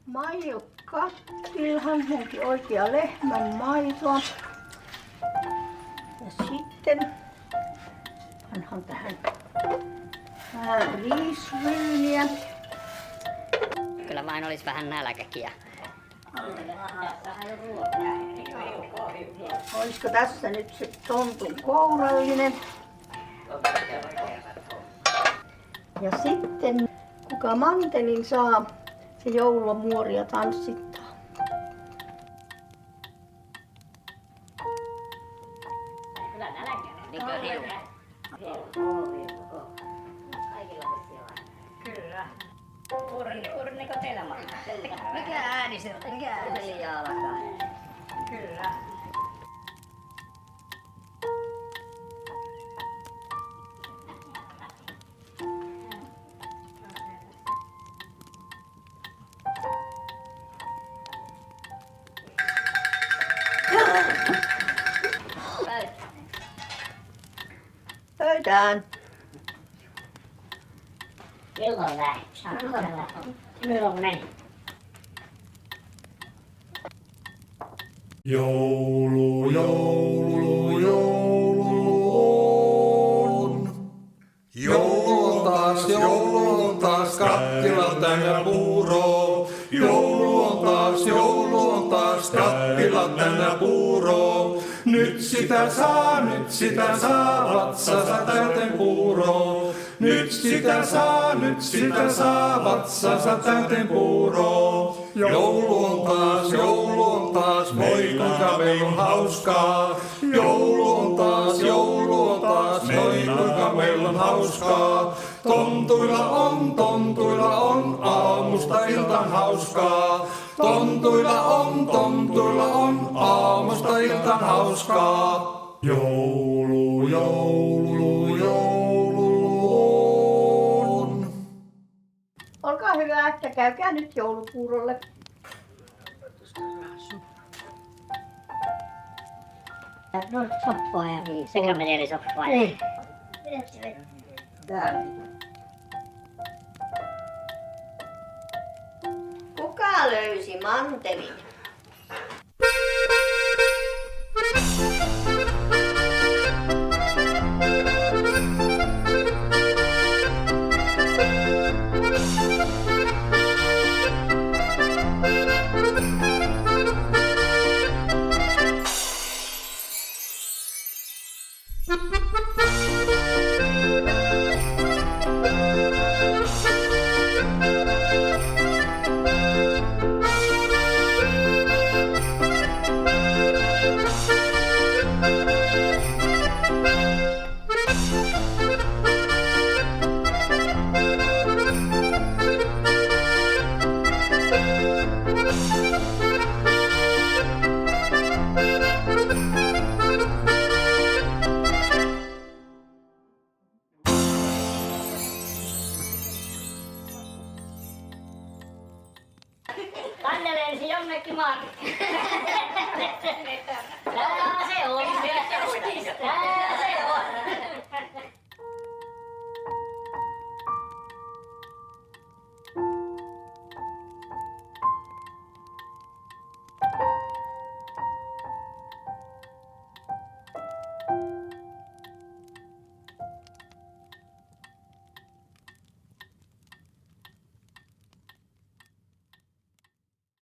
Maitokattilahan, onkin oikea lehmän maitoa. Ja sitten panhan tähän vähän riisiryyniä. Kyllä vain olisi vähän nälkäkiä. Olisiko tässä nyt se tontun kourallinen? Ja sitten kuka mantelin saa, se joulumuoria tanssittaa. Kyllä. Purniko teillä mahtaa? Mikä ääni se on? Mikä ääni alkaa? Kyllä. Pöytään. Milloin näin? Milloin meni? Joulu, joulu, joulu on. Joulu on taas kattila täynnä puuroa. Joulu on taas kattila täynnä puuroa. Nyt sitä saa vatsansa täyteen puuroa. Nyt sitä saa vatsansa täyteen puuroa. Joulu on taas, voi kuinka meillä on hauskaa. Joulu on taas, voi kuinka meillä on hauskaa. Tontuilla on, aamusta iltaan hauskaa. Tontuilla on, aamusta iltaan hauskaa. Joulu, joulu, joulu on. Olkaa hyvä, että käykää nyt joulupuurolle. No soppaa ja niin. Sekä menee soppaa. Niin. Kuka löysi mantelin? Tänne lensi jonnekin maan. Tää se on. Tää se on.